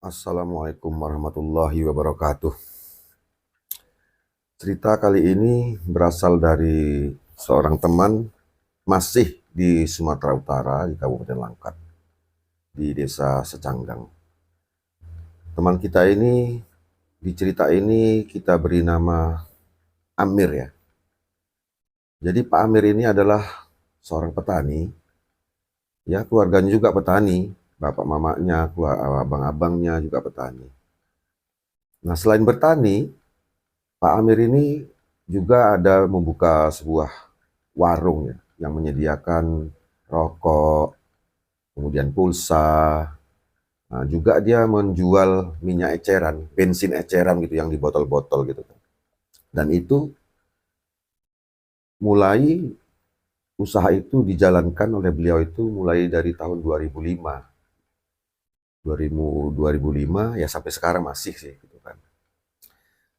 Assalamualaikum warahmatullahi wabarakatuh. Cerita kali ini berasal dari seorang teman masih di Sumatera Utara, di Kabupaten Langkat, di desa Secanggang. Teman kita ini, di cerita ini kita beri nama Amir ya. Jadi Pak Amir ini adalah seorang petani, ya keluarganya juga petani, bapak mamanya, abang-abangnya juga petani. Nah selain bertani, Pak Amir ini juga ada membuka sebuah warung ya, yang menyediakan rokok, kemudian pulsa. Nah, juga dia menjual minyak eceran, bensin eceran gitu yang di botol-botol gitu. Dan itu mulai usaha itu dijalankan oleh beliau itu mulai dari tahun 2005. 2005 ya sampai sekarang masih sih gitu kan.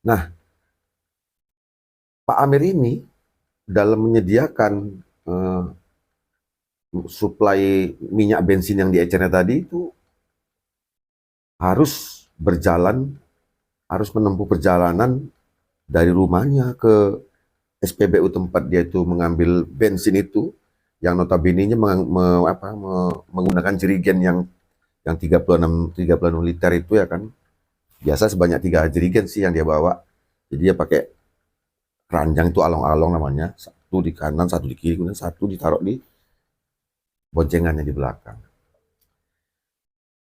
Nah, Pak Amir ini dalam menyediakan eh, suplai minyak bensin yang diecernya tadi itu harus berjalan, harus menempuh perjalanan dari rumahnya ke SPBU tempat dia itu mengambil bensin itu, yang notabene-nya menggunakan jerigen yang 36 liter itu ya kan. Biasa sebanyak 3 jerigen sih yang dia bawa. Jadi dia pakai keranjang itu along-along namanya, satu di kanan, satu di kiri, kemudian satu ditaruh di boncengannya di belakang.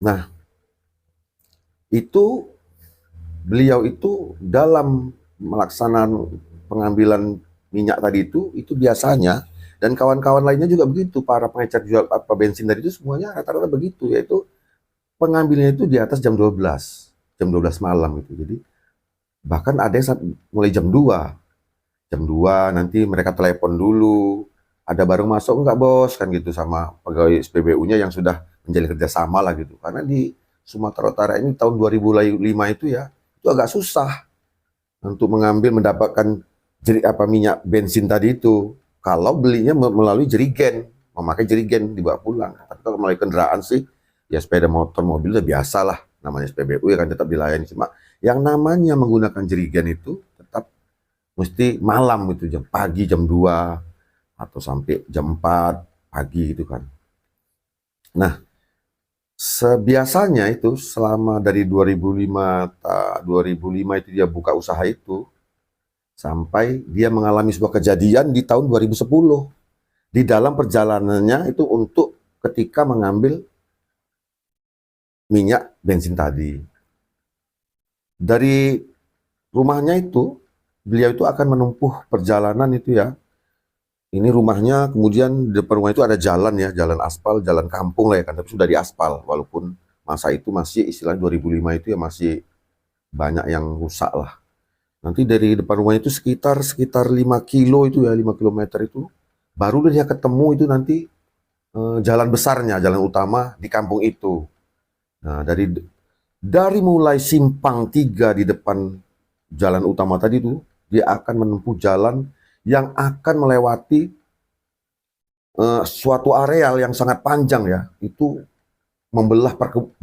Nah, itu beliau itu dalam melaksanakan pengambilan minyak tadi itu biasanya, dan kawan-kawan lainnya juga begitu, para pengecer jual apa bensin tadi itu semuanya rata-rata begitu, yaitu pengambilnya itu di atas jam 12 malam gitu. Jadi bahkan ada yang mulai jam 2 nanti mereka telepon dulu, ada barang masuk enggak bos, kan gitu, sama pegawai SPBU-nya yang sudah menjalin kerjasama lah gitu. Karena di Sumatera Utara ini tahun 2005 itu ya, itu agak susah untuk mendapatkan minyak bensin tadi itu. Kalau belinya melalui jerigen, memakai jerigen dibawa pulang. Tapi kalau melalui kendaraan sih, ya sepeda motor, mobil udah biasa lah. Namanya SPBU ya kan tetap dilayani. Cuma yang namanya menggunakan jerigen itu tetap mesti malam itu, jam pagi jam 2 atau sampai jam 4 pagi gitu kan. Nah, sebiasanya itu selama dari 2005 itu dia buka usaha itu sampai dia mengalami sebuah kejadian di tahun 2010 di dalam perjalanannya itu untuk ketika mengambil minyak bensin tadi. Dari rumahnya itu beliau itu akan menempuh perjalanan itu ya. Ini rumahnya, kemudian di depan rumah itu ada jalan ya, jalan aspal, jalan kampung lah ya kan, tapi sudah diaspal, walaupun masa itu masih istilahnya 2005 itu ya masih banyak yang rusak lah. Nanti dari depan rumah itu sekitar 5 kilo itu ya, 5 kilometer itu baru dia ketemu itu nanti jalan besarnya, jalan utama di kampung itu. Nah, dari mulai simpang 3 di depan jalan utama tadi itu, dia akan menempuh jalan yang akan melewati suatu areal yang sangat panjang ya. Itu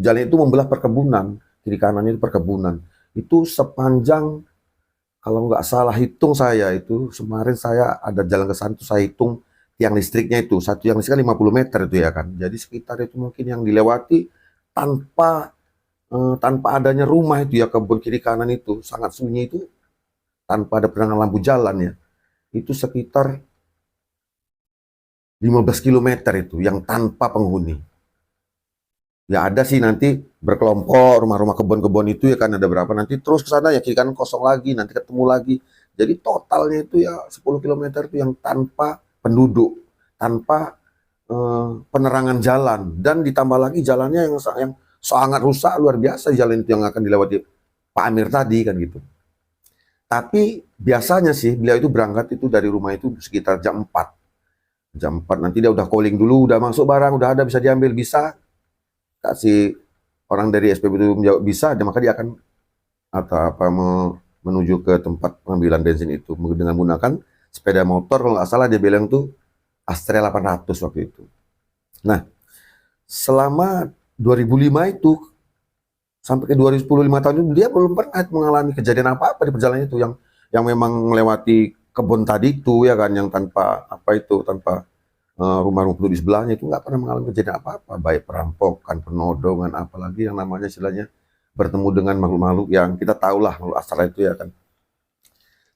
jalan itu membelah perkebunan, kiri kanannya itu perkebunan. Itu sepanjang, kalau nggak salah hitung saya itu, kemarin saya ada jalan ke sana itu saya hitung tiang listriknya itu, satu yang listrik 50 meter itu ya kan. Jadi sekitar itu mungkin yang dilewati tanpa adanya rumah itu ya, kebun kiri kanan itu sangat sunyi itu, tanpa ada penerangan lampu jalan ya. Itu sekitar 15 kilometer itu yang tanpa penghuni. Ya ada sih nanti berkelompok rumah-rumah kebun-kebun itu ya kan, ada berapa nanti terus ke sana ya, kiri kanan kosong lagi, nanti ketemu lagi. Jadi totalnya itu ya 10 kilometer itu yang tanpa penduduk, tanpa penerangan jalan, dan ditambah lagi jalannya yang sangat rusak luar biasa, jalan itu yang akan dilewati Pak Amir tadi kan gitu. Tapi biasanya sih beliau itu berangkat itu dari rumah itu sekitar jam 4. Jam 4 nanti dia udah calling dulu, udah masuk barang, udah ada, bisa diambil, bisa. Kasih orang dari SPBU itu menjawab bisa, dan maka dia akan atau apa menuju ke tempat pengambilan bensin itu dengan menggunakan sepeda motor, kalau nggak salah dia bilang tuh Astrea 800 waktu itu. Nah, selama 2005 itu sampai ke 2010, 5 tahun itu dia belum pernah mengalami kejadian apa-apa di perjalanan itu, yang memang melewati kebun tadi itu ya kan, yang tanpa apa itu, tanpa rumah-rumah penduduk di sebelahnya itu nggak pernah mengalami kejadian apa-apa, baik perampokan, penodongan, apalagi yang namanya istilahnya bertemu dengan makhluk-makhluk yang kita tahulah makhluk astral itu ya kan.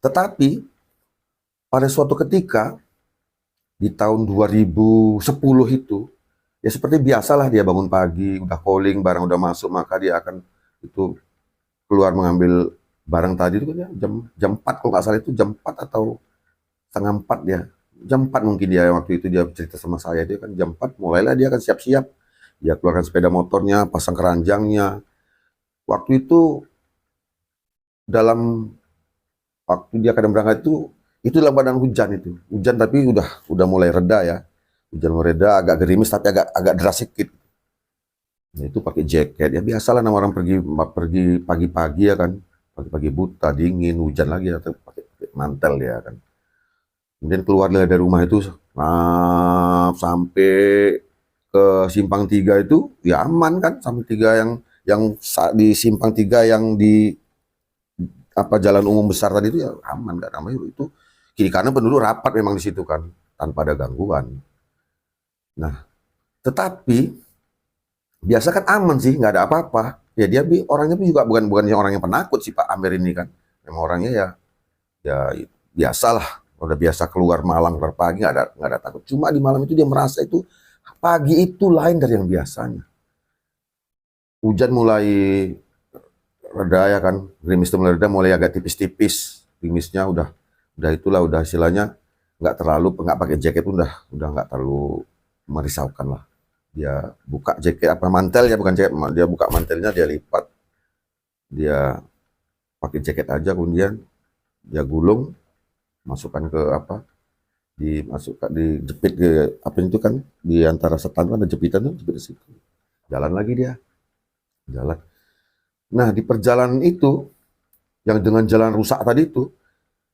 Tetapi pada suatu ketika di tahun 2010 itu, ya seperti biasalah dia bangun pagi, udah calling, barang udah masuk, maka dia akan itu keluar mengambil barang tadi itu kan ya, jam 4 kalau nggak salah, itu jam 4 atau setengah 4 dia. Jam 4 mungkin dia waktu itu dia cerita sama saya, dia kan jam 4 mulailah dia akan siap-siap. Dia keluarkan sepeda motornya, pasang keranjangnya. Waktu itu dalam waktu dia kadang berangkat itu dalam badan hujan itu. Hujan tapi udah mulai reda ya. Hujan mulai reda, agak gerimis tapi agak deras sedikit. Nah, itu pakai jaket. Ya biasalah nama orang pergi pagi-pagi ya kan. Pagi-pagi buta, dingin, hujan lagi atau pakai mantel ya kan. Kemudian keluar dari rumah itu sampai ke Simpang 3 itu ya aman kan, Simpang 3 yang di Simpang 3 yang di apa jalan umum besar tadi itu ya aman, nggak namanya itu kiri kanan penduduk rapat memang di situ kan, tanpa ada gangguan. Nah, tetapi biasa kan aman sih, nggak ada apa-apa. Ya dia orangnya pun juga bukan orang yang penakut sih Pak Amir ini kan. Memang orangnya ya biasalah, udah biasa keluar malam keluar pagi, nggak ada takut. Cuma di malam itu dia merasa itu pagi itu lain dari yang biasanya. Hujan mulai reda ya kan, gerimis itu mulai reda, mulai agak tipis-tipis, gerimisnya udah itulah, udah istilahnya nggak pakai jaket, udah nggak terlalu merisaukan lah. Dia buka jaket apa mantelnya, bukan jaket, dia buka mantelnya, dia lipat, dia pakai jaket aja, kemudian dia gulung, masukkan ke apa, dijepit ke apa itu kan, di antara setan kan ada jepitan tuh, jepit di situ. Jalan lagi dia, jalan. Nah, di perjalanan itu yang dengan jalan rusak tadi itu,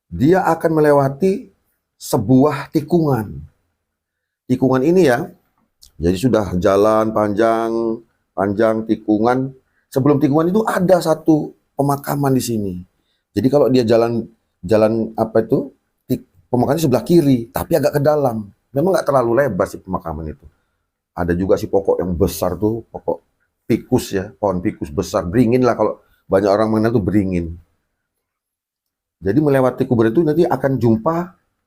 dia akan melewati sebuah tikungan. Tikungan ini ya, jadi sudah jalan panjang tikungan. Sebelum tikungan itu ada satu pemakaman di sini. Jadi kalau dia jalan apa itu, pemakamannya sebelah kiri, tapi agak ke dalam. Memang nggak terlalu lebar sih pemakaman itu. Ada juga sih pokok yang besar tuh, pokok pikus ya, pohon pikus besar, beringin lah kalau banyak orang mengenal tuh beringin. Jadi melewati kubur itu nanti akan jumpa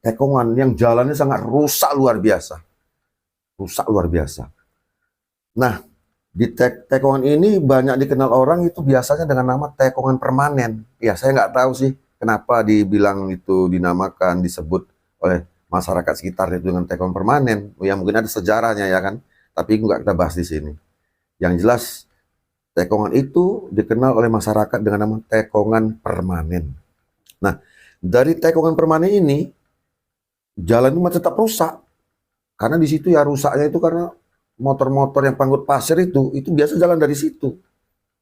tekongan yang jalannya sangat rusak luar biasa. Rusak luar biasa. Nah, di tekongan ini banyak dikenal orang itu biasanya dengan nama tekongan permanen. Ya, saya nggak tahu sih kenapa dibilang itu dinamakan, disebut oleh masyarakat sekitar itu dengan tekongan permanen. Ya mungkin ada sejarahnya ya kan, tapi nggak kita bahas di sini. Yang jelas tekongan itu dikenal oleh masyarakat dengan nama tekongan permanen. Nah, dari tekongan permanen ini jalan itu masih tetap rusak. Karena di situ ya rusaknya itu karena motor-motor yang panggut pasir itu biasa jalan dari situ.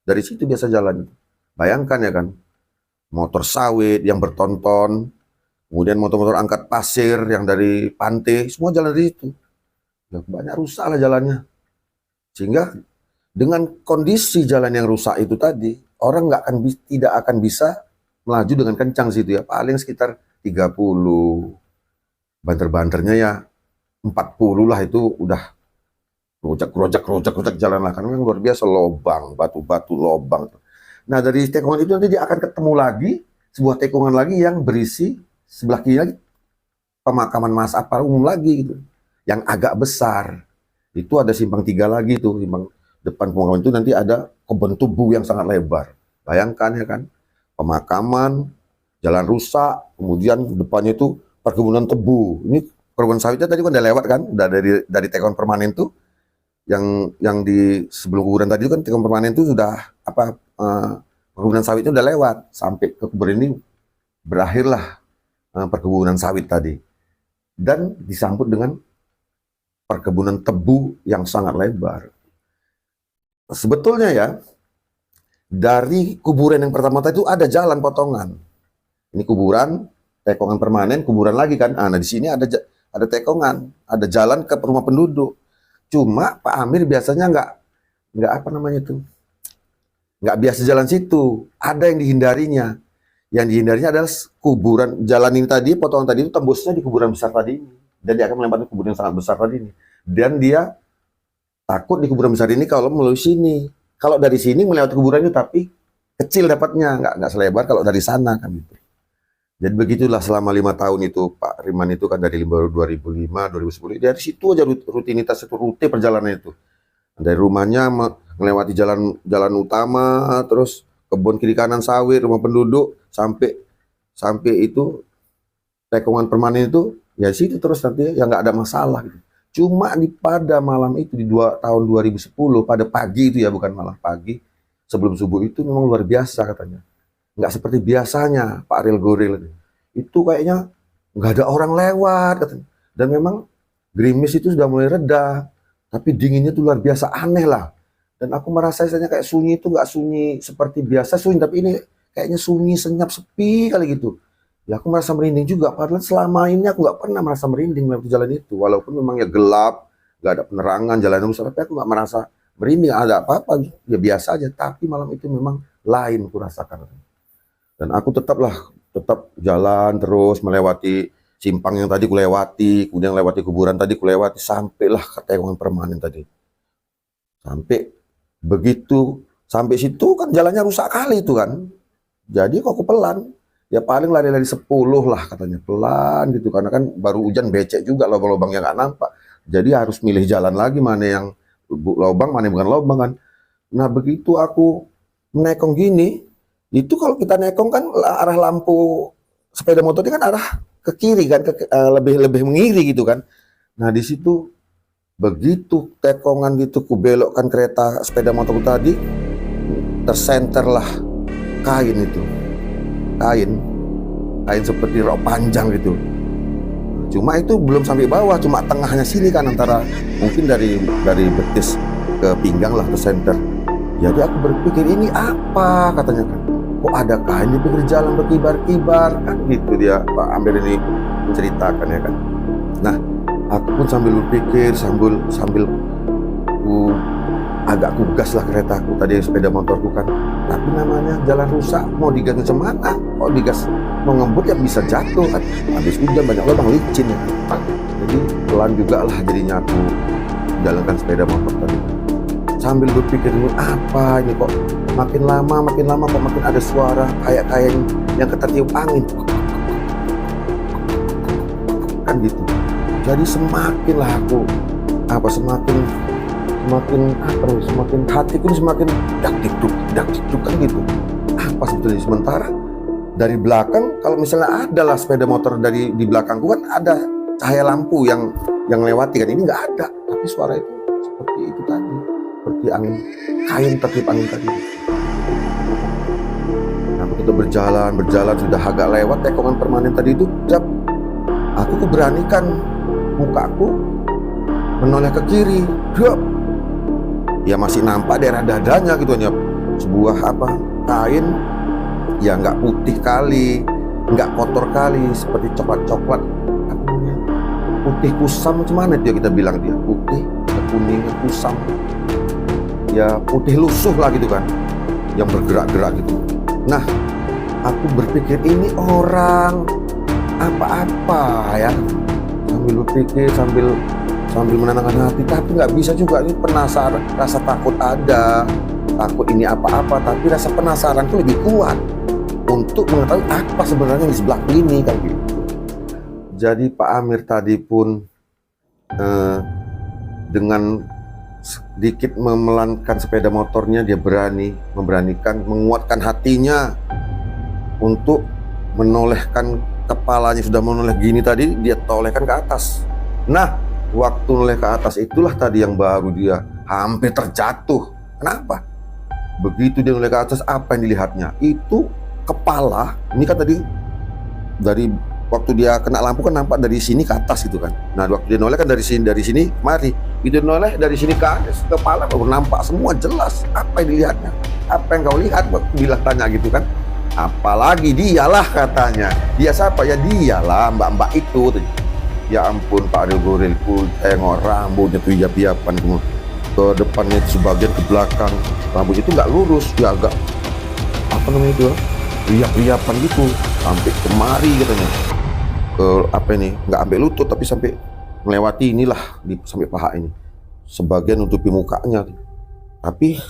Dari situ biasa jalan. Bayangkan ya kan, motor sawit yang bertonton, kemudian motor-motor angkat pasir yang dari pantai, semua jalan dari situ. Ya, banyak rusak lah jalannya. Sehingga dengan kondisi jalan yang rusak itu tadi, orang tidak akan bisa melaju dengan kencang situ ya, paling sekitar 30, banter-banternya ya 40 lah, itu udah rojak jalan lah, karena memang luar biasa, lobang, batu-batu lobang. Nah dari tekongan itu nanti dia akan ketemu lagi, sebuah tekongan lagi yang berisi sebelah kiri lagi, pemakaman Mas Apar umum lagi gitu, yang agak besar. Itu ada simpang 3 lagi tuh, simpang depan pemakaman itu nanti ada kebun tubuh yang sangat lebar. Bayangkan ya kan, pemakaman, jalan rusak, kemudian depannya itu perkebunan tebu. Ini perkebunan sawitnya tadi kan udah lewat kan, udah dari tekon permanen tuh, yang di sebelum kuburan tadi itu kan tekon permanen tuh sudah perkebunan sawitnya udah lewat sampai ke kuburan ini, berakhirlah perkebunan sawit tadi, dan disambut dengan perkebunan tebu yang sangat lebar. Sebetulnya ya, dari kuburan yang pertama tadi itu ada jalan potongan. Ini kuburan, tekongan permanen, kuburan lagi kan. Nah, di sini ada tekongan, ada jalan ke rumah penduduk. Cuma Pak Amir biasanya nggak apa namanya itu, nggak biasa jalan situ. Ada yang dihindarinya. Yang dihindarinya adalah kuburan, jalan ini tadi, potongan tadi itu tembusnya di kuburan besar tadi ini. Dan dia akan melewati kuburan yang sangat besar tadi ini. Dan dia takut di kuburan besar ini kalau melalui sini. Kalau dari sini melewati kuburan itu tapi kecil dapatnya, nggak selebar kalau dari sana kan gitu. Jadi begitulah selama 5 tahun itu Pak Riman itu kan dari 2005, 2010, dari situ aja rutinitas itu, rute perjalanan itu. Dari rumahnya melewati jalan utama, terus kebun kiri kanan sawit, rumah penduduk, sampai itu tekongan permanen itu, ya situ terus nanti ya nggak ada masalah gitu. Cuma pada malam itu di tahun 2010 pada pagi itu ya, bukan malam, pagi sebelum subuh itu memang luar biasa katanya. Nggak seperti biasanya Pak Ariel Goril itu kayaknya nggak ada orang lewat katanya. Dan memang gerimis itu sudah mulai reda, tapi dinginnya itu luar biasa, aneh lah. Dan aku merasa rasanya kayak sunyi itu nggak sunyi seperti biasa sunyi, tapi ini kayaknya sunyi, senyap, sepi kali gitu. Ya aku merasa merinding juga, padahal selama ini aku nggak pernah merasa merinding melewati jalan itu. Walaupun memang ya gelap, nggak ada penerangan, jalan besar, tapi aku nggak merasa merinding, ada apa-apa, ya biasa aja. Tapi malam itu memang lain aku rasakan. Dan aku tetap jalan terus melewati simpang yang tadi kulewati, kemudian lewati kuburan tadi kulewati, sampailah ke tekongan permanen tadi. Sampai situ kan jalannya rusak kali itu kan. Jadi kok aku pelan, ya paling lari-lari 10 lah katanya, pelan gitu, karena kan baru hujan, becek juga, lubang-lubangnya nggak nampak. Jadi harus milih jalan lagi, mana yang lubang, mana yang bukan lubang kan. Nah begitu aku menekong gini, itu kalau kita nekong kan arah lampu sepeda motor ini kan arah ke kiri kan, lebih mengiri gitu kan. Nah di situ begitu tekongan gitu, ku belokkan kereta sepeda motor tadi, tersenterlah kain itu, kain seperti rok panjang gitu. Cuma itu belum sampai bawah, cuma tengahnya sini kan, antara mungkin dari betis ke pinggang lah tersenter. Jadi aku berpikir ini apa katanya kan, kok ada kain di pinggir jalan berkibar-kibar kan gitu, dia Pak Amir ini menceritakan ya kan. Nah aku pun sambil berpikir, sambil agak kugas lah keretaku tadi, sepeda motorku kan. Tapi namanya jalan rusak, mau digas macam mana? Kalau digas mau ngebut ya bisa jatuh kan. Habis hujan banyak lubang licin ya. Jadi pelan juga lah jadinya aku jalankan sepeda motor tadi. Sambil berpikir ini apa ini, kok makin lama kok makin ada suara kayak yang ketertiup angin kan gitu. Jadi semakin lah aku semakin hatiku semakin dak dikduk kan gitu. Apa sebetulnya? Sementara dari belakang, kalau misalnya ada lah sepeda motor dari di belakangku kan ada cahaya lampu yang lewati kan, ini nggak ada, tapi suara itu seperti itu tadi, seperti angin, kain tertiup angin tadi. Nah begitu berjalan sudah agak lewat tekongan permanen tadi itu, aku beranikan mukaku menoleh ke kiri, ya masih nampak daerah dadanya gitu, hanya sebuah kain, ya nggak putih kali, nggak kotor kali, seperti coklat putih kusam, macam mana dia kita bilang, dia putih kuning kusam, ya putih lusuh lah gitu kan, yang bergerak-gerak gitu. Nah aku berpikir ini orang apa ya, sambil berpikir, sambil menenangkan hati, tapi nggak bisa juga, ini penasaran, rasa takut ada, takut ini apa-apa, tapi rasa penasaran itu lebih kuat untuk mengetahui apa sebenarnya di sebelah ini kan gitu. Jadi Pak Amir tadi pun dengan sedikit memelankan sepeda motornya, dia menguatkan hatinya untuk menolehkan kepalanya sudah menoleh gini tadi, dia tolehkan ke atas. Nah, waktu noleh ke atas itulah tadi yang baru dia hampir terjatuh. Kenapa? Begitu dia noleh ke atas, apa yang dilihatnya? Itu kepala, ini kan tadi dari waktu dia kena lampu kan nampak dari sini ke atas gitu kan. Nah, waktu dia noleh kan dari sini mari. Itu noleh dari sini ke atas, kepala baru nampak semua jelas. Apa yang dilihatnya? Apa yang kau lihat? Waktu bilang tanya gitu kan. Apalagi dialah katanya. Dia siapa? Ya dialah mbak-mbak itu. Ya ampun Pak Rilgoril, ku tengok rambutnya tuh hijab-hijaban ke depannya sebagian ke belakang. Rambutnya itu nggak lurus, ya agak apa namanya itu? Riap-riapan gitu sampai kemari katanya. Ke apa ini? Nggak sampai lutut tapi sampai melewati inilah sampai paha ini. Sebagian nutupi mukanya. Tapi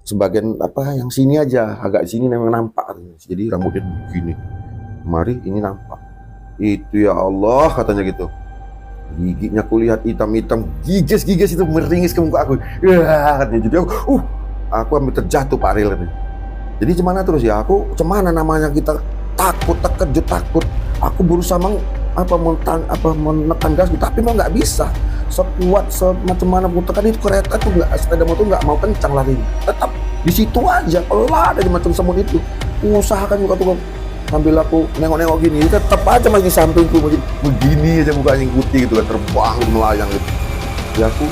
sebagian apa yang sini aja, agak sini memang nampak. Jadi rambutnya begini. Kemari ini nampak. Itu ya Allah katanya gitu. Giginya aku lihat hitam-hitam, gigis itu meringis ke muka aku. Ya, katanya. Jadi aku hampir terjatuh Pak Ril katanya. Jadi gimana terus ya? Aku gimana namanya kita takut, terkejut, takut. Aku berusaha menekan gas, tapi mau nggak bisa. Sekuat semacam mana pun tekan itu kereta tuh nggak, sepeda motor nggak mau kencang lari. Tetap di situ aja, pelan aja macam semut itu. Usahakan juga tuh sambil aku nengok-nengok gini, tetap aja masih sampingku begini aja mukanya ngikuti gitu kan, terbang gitu, melayang gitu. Ya aku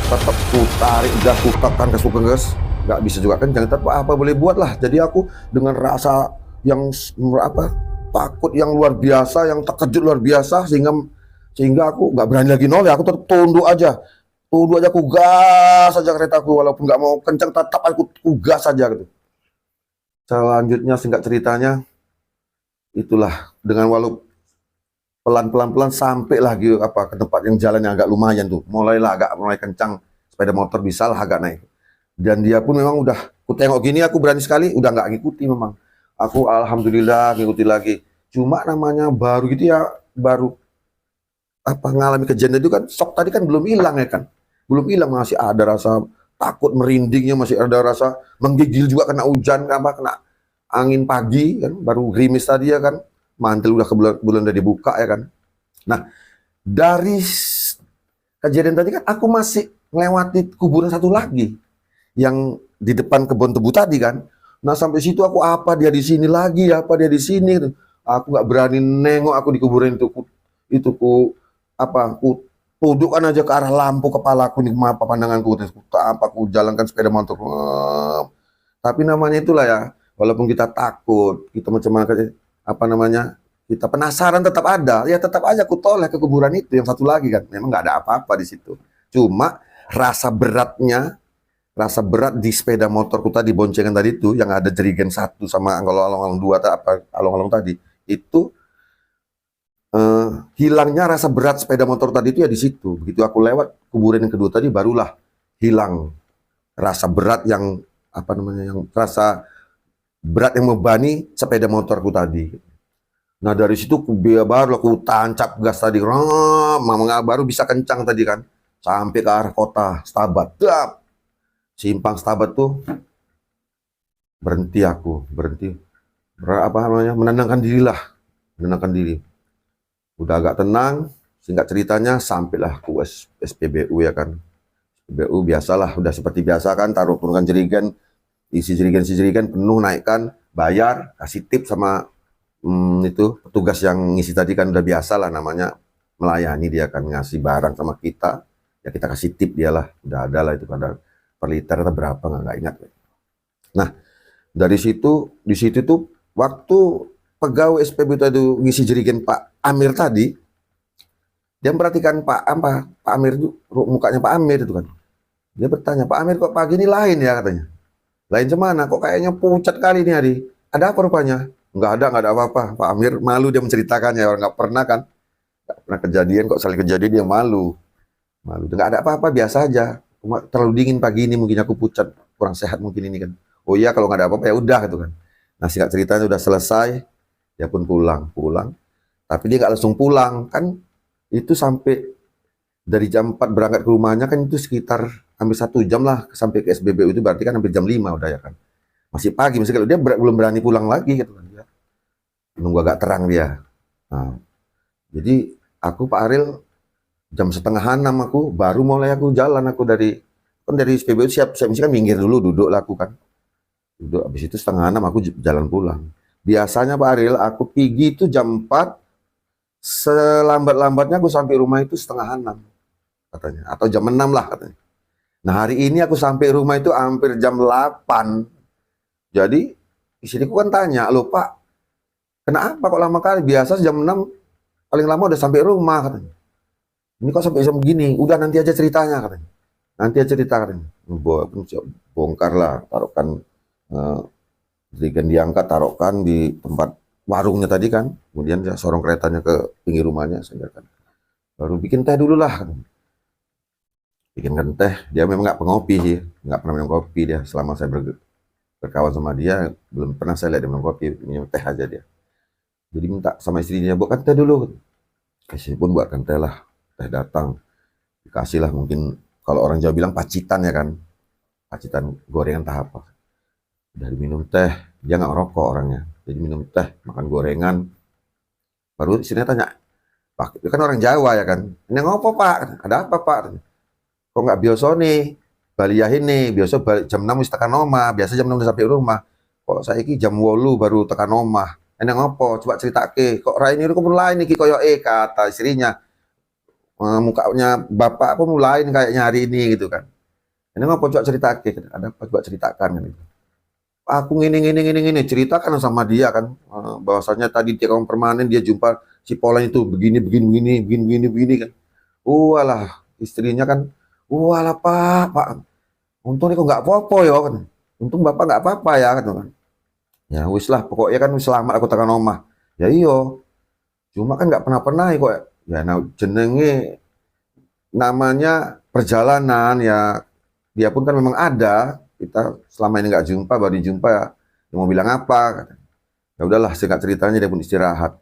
tetap ku tarik gas, ku tekan gas, nggak bisa juga kencang, tapi apa boleh buat lah. Jadi aku dengan rasa yang takut yang luar biasa, yang terkejut luar biasa, sehingga aku nggak berani lagi noleh. Aku tetap tunduk aja aku gas aja keretaku, walaupun nggak mau kencang tetap aku gas aja gitu. Selanjutnya singkat ceritanya itulah, dengan walau pelan sampai lagi ke tempat yang jalannya agak lumayan tuh, mulai kencang, sepeda motor bisa lah agak naik. Dan dia pun memang udah, aku tengok gini aku berani sekali udah nggak ngikuti. Memang aku alhamdulillah ngikuti lagi. Cuma namanya baru gitu ya, baru ngalami kejadian itu kan, shock tadi kan belum hilang ya kan, belum hilang, masih ada rasa takut merindingnya, masih ada rasa menggigil juga kena hujan, kena angin pagi kan, baru gerimis tadi ya kan, mantel udah bulan udah dibuka ya kan. Nah, dari kejadian tadi kan aku masih melewati kuburan satu lagi yang di depan kebun tebu tadi kan. Nah, sampai situ aku apa dia di sini lagi, apa dia di sini. Aku nggak berani nengok aku di kuburan itu ku tudukkan aja ke arah lampu kepalaku ini, apa pandanganku, aku jalankan sepeda motor. Tapi namanya itulah ya, walaupun kita takut, kita macam-macam, kita penasaran tetap ada, ya tetap aja aku toleh ke kuburan itu yang satu lagi kan. Memang nggak ada apa-apa di situ. Cuma rasa berat di sepeda motorku tadi, boncengan tadi itu, yang ada jerigen satu sama along-along dua, along-along tadi, itu hilangnya rasa berat sepeda motor tadi itu ya di situ. Begitu aku lewat kuburan yang kedua tadi, barulah hilang rasa berat yang yang rasa berat yang membebani sepeda motorku tadi. Nah, dari situ baru aku tancap gas tadi, baru bisa kencang tadi kan, sampai ke arah kota Stabat. Simpang Stabat tuh berhenti menenangkan diri. Udah agak tenang, singkat ceritanya sampailah ke SPBU ya kan. SPBU biasalah, udah seperti biasa kan, taruh turunkan jerigen, isi jerigen penuh, naikkan, bayar, kasih tip sama itu petugas yang ngisi tadi kan, udah biasa lah namanya melayani, dia akan ngasih barang sama kita, ya kita kasih tip dia lah, udah ada lah itu pada per liter atau berapa nggak ingat. Nah, dari situ di situ tuh waktu pegawai SPBU tadi ngisi jerigen Pak Amir tadi, dia perhatikan Pak Amir itu, mukanya Pak Amir itu kan, dia bertanya, Pak Amir kok pagi ini lain ya katanya. Lain cemana, kok kayaknya pucat kali ini hari, ada apa rupanya? Nggak ada apa-apa. Pak Amir malu dia menceritakannya, orang nggak pernah kan, nggak pernah kejadian, kok sekali kejadian dia malu. Nggak ada apa-apa, biasa aja, terlalu dingin pagi ini, mungkin aku pucat, kurang sehat mungkin ini kan. Oh iya, kalau nggak ada apa-apa ya udah gitu kan. Nah, singkat ceritanya udah selesai, dia pun pulang. Tapi dia nggak langsung pulang kan, itu sampai dari jam 4 berangkat ke rumahnya kan, itu sekitar hampir 1 jam lah sampai ke SPBU, itu berarti kan hampir jam 5 udah ya kan. Masih pagi, kalau dia belum berani pulang lagi gitu kan, dia nunggu agak terang dia. Nah, jadi aku Pak Aril jam setengah 6 aku baru mulai aku jalan, aku dari SPBU siap mesti kan minggir dulu, duduk lah aku kan. Duduk habis itu setengah 6 aku jalan pulang. Biasanya Pak Aril aku pergi itu jam 4, selambat-lambatnya aku sampai rumah itu setengah 6 katanya, atau jam 6 lah katanya. Nah hari ini aku sampai rumah itu hampir jam 8. Jadi istriku kan tanya, "Loh Pak, kenapa kok lama kali? Biasa jam 6 paling lama udah sampai rumah," katanya. "Ini kok sampai jam begini?" "Udah nanti aja ceritanya," katanya. "Nanti aja cerita," katanya. Bongkar lah, taruhkan jerigen diangkat, taruhkan di tempat warungnya tadi kan. Kemudian saya sorong keretanya ke pinggir rumahnya, saya kan. Baru bikin teh dulu lah, katanya. Bikinkan teh, dia memang nggak pengopi sih, nggak pernah minum kopi dia. Selama saya berkawan sama dia, belum pernah saya lihat dia minum kopi, minum teh aja dia. Jadi minta sama istrinya, buatkan teh dulu. Kasih pun buatkan teh lah, teh datang. Dikasih lah mungkin, kalau orang Jawa bilang pacitan ya kan, pacitan gorengan tahap apa. Udah diminum teh, dia nggak ngerokok orangnya. Jadi minum teh, makan gorengan. Baru istrinya tanya, "Pak, itu kan orang Jawa ya kan, ini ngopo Pak? Ada apa Pak? Kok nggak biasa nih? Baliahin nih, biasa jam 6 wis tekan omah, biasa jam 6 udah sampai rumah. Kok saiki jam 8 baru tekan omah. Ini ngopo? Coba ceritake. Kok rai ini kok mulai nih koyo kata istrinya. Mukanya bapak pun mulai kayaknya hari ini gitu kan. Ini ngopo coba ceritake? Ada apa coba ceritakan gitu. Aku ngini ceritakan sama dia kan, bahwasanya tadi dia kaum permanen dia jumpa si Polan itu begini kan. Walah, istrinya kan, walah Pak, untung ini kok nggak apa-apa ya kan. Untung Bapak nggak apa-apa ya kan. Ya wis lah, pokoknya kan selamat aku tekan omah. Ya iyo, cuma kan nggak pernah kok. Ya nah, jenenge namanya perjalanan ya, dia pun kan memang ada. Kita selama ini nggak jumpa, baru jumpa ya. Dia mau bilang apa? Ya udahlah, singkat ceritanya dia pun istirahat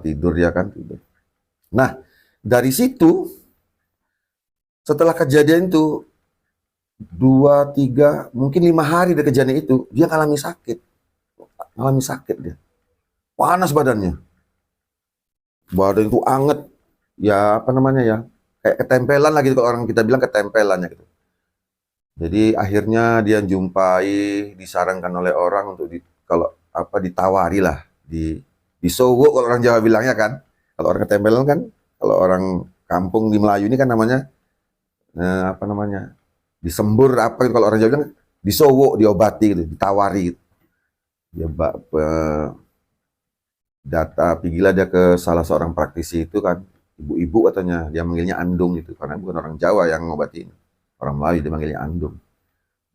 tidur dia kan tidur. Nah dari situ setelah kejadian itu 2, 3, mungkin 5 hari dari kejadian itu dia ngalami sakit dia, panas badan itu anget ya, apa namanya ya, kayak ketempelan lagi kalau orang kita bilang ketempelannya gitu. Jadi akhirnya dia jumpai, disarankan oleh orang untuk kalau apa ditawari lah, disogok kalau orang Jawa bilangnya kan. Kalau orang ketempelan kan, kalau orang kampung di Melayu ini kan namanya apa namanya, disembur apa gitu, kalau orang Jawa bilang disogok, diobati gitu, ditawari gitu. Dia pergilah dia ke salah seorang praktisi itu kan, ibu-ibu katanya, dia manggilnya Andung gitu, karena bukan orang Jawa yang ngobatin, orang Melayu dia manggilnya Andung.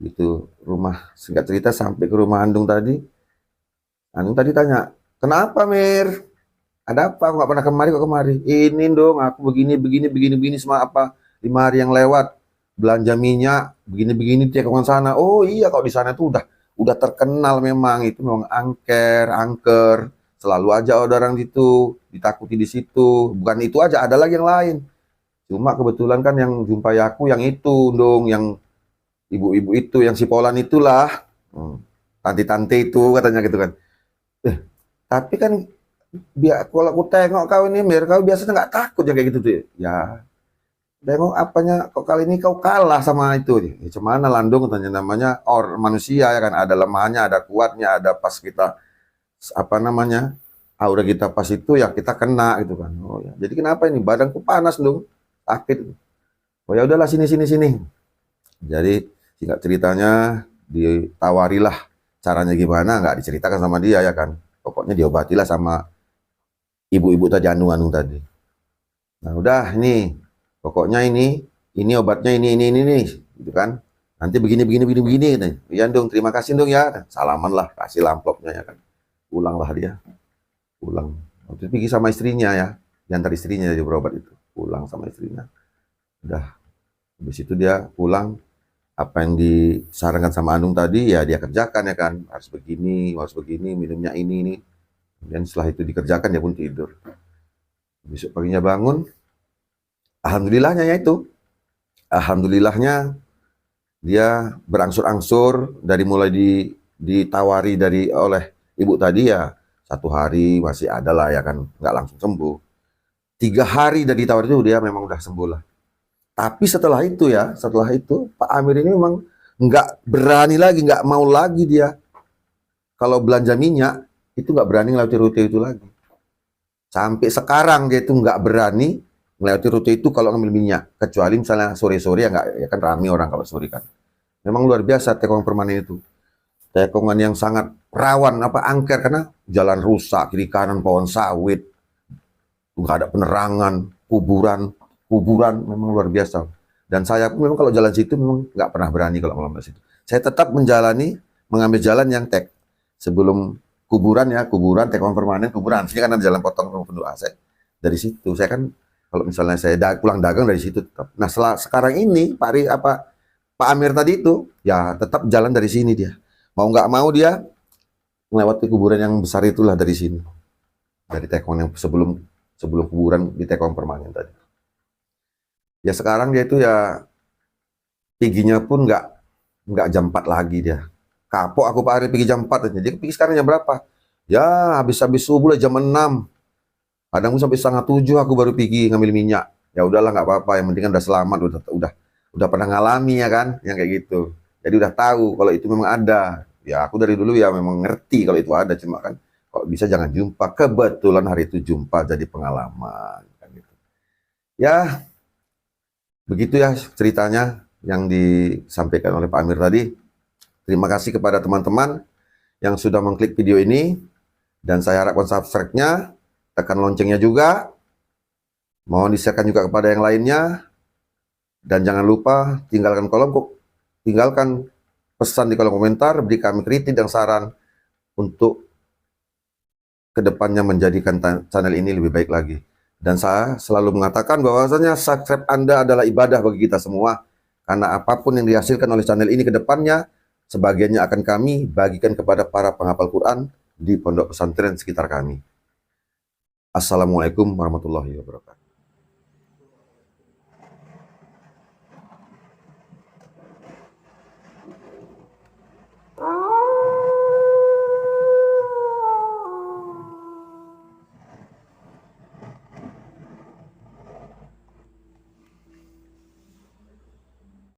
Itu rumah, singkat cerita sampai ke rumah Andung tadi tanya, "Kenapa Mir? Ada apa? Aku nggak pernah kemari kok kemari." "Ini dong, aku begini semua apa 5 hari yang lewat belanja minyak begini dia ke sana." "Oh iya, kalau di sana tuh udah terkenal memang, itu memang angker, selalu aja orang situ, ditakuti di situ. Bukan itu aja, ada lagi yang lain. Cuma kebetulan kan yang jumpai aku yang itu dong, yang ibu-ibu itu, yang si Polan itulah, tante-tante itu," katanya gitu kan. Tapi kan kalau aku tengok kau ini Mir, kau biasanya nggak takut ya kayak gitu tuh. Ya, tengok apanya kok kali ini kau kalah sama itu. Ya, cuman Landung katanya, namanya manusia ya kan, ada lemahnya, ada kuatnya, ada pas kita apa namanya, aura kita pas itu ya kita kena gitu kan. Oh ya, jadi kenapa ini badanku panas dong, sakit. Oh ya udahlah, sini. Jadi singkat ceritanya ditawarilah, caranya gimana nggak diceritakan sama dia ya kan. Pokoknya diobatilah sama ibu-ibu tadi, Andung tadi. Nah udah, ini pokoknya ini obatnya ini gitu kan. Nanti begini. Ya dong, terima kasih dong ya. Salaman lah, kasih amplopnya ya kan. Pulanglah dia. Pulang. Waktu itu pergi sama istrinya ya. Diantar istrinya jadi berobat itu. Pulang sama istrinya. Udah. Habis itu dia pulang. Apa yang disarankan sama Andung tadi ya dia kerjakan ya kan. Harus begini, minumnya ini. Dan setelah itu dikerjakan dia pun tidur. Besok paginya bangun. Alhamdulillahnya dia berangsur-angsur dari mulai ditawari oleh ibu tadi ya, 1 hari masih ada lah ya kan, nggak langsung sembuh. 3 hari dari ditawar itu dia memang udah sembuh lah. Tapi setelah itu Pak Amir ini memang nggak berani lagi, nggak mau lagi dia. Kalau belanja minyak, itu nggak berani ngelewati rute itu lagi. Sampai sekarang dia itu nggak berani melewati rute itu kalau ngambil minyak. Kecuali misalnya sore-sore ya nggak, ya kan rame orang kalau sore kan. Memang luar biasa tekongan permanen itu. Tekongan yang sangat rawan, angker, karena jalan rusak, kiri kanan pohon sawit, nggak ada penerangan, kuburan memang luar biasa. Dan saya pun memang kalau jalan situ memang nggak pernah berani kalau malam situ. Saya tetap mengambil jalan yang sebelum kuburan tekongan permanen kuburan. Sini kan ada jalan potong penduduk AC. Dari situ saya kan kalau misalnya saya pulang dagang dari situ tetap. Nah sekarang ini Pak Amir tadi itu ya tetap jalan dari sini dia. Mau nggak mau dia melewati kuburan yang besar itulah dari sini. Dari tekongan yang sebelum kuburan di tekongan permanen tadi. Ya sekarang dia itu ya piginya pun nggak jam 4 lagi dia. Kapok aku Pak Ari pergi jam 4 aja. Dia pergi sekarang jam berapa? Ya habis subuh lah jam 6. Kadang sampai setengah 7 aku baru pergi ngambil minyak. Ya udahlah nggak apa-apa, yang penting kan udah selamat, udah pernah ngalami ya kan, yang kayak gitu. Jadi udah tahu kalau itu memang ada. Ya aku dari dulu ya memang ngerti kalau itu ada, cuma kan kalau bisa jangan jumpa. Kebetulan hari itu jumpa jadi pengalaman kan gitu. Ya begitu ya ceritanya yang disampaikan oleh Pak Amir tadi. Terima kasih kepada teman-teman yang sudah mengklik video ini, dan saya harapkan subscribe-nya, tekan loncengnya juga, mohon di-share-kan juga kepada yang lainnya, dan jangan lupa tinggalkan pesan di kolom komentar, beri kami kritik dan saran untuk kedepannya menjadikan channel ini lebih baik lagi. Dan saya selalu mengatakan bahwasanya subscribe Anda adalah ibadah bagi kita semua, karena apapun yang dihasilkan oleh channel ini ke depannya, sebagiannya akan kami bagikan kepada para penghafal Quran di pondok pesantren sekitar kami. Assalamualaikum warahmatullahi wabarakatuh.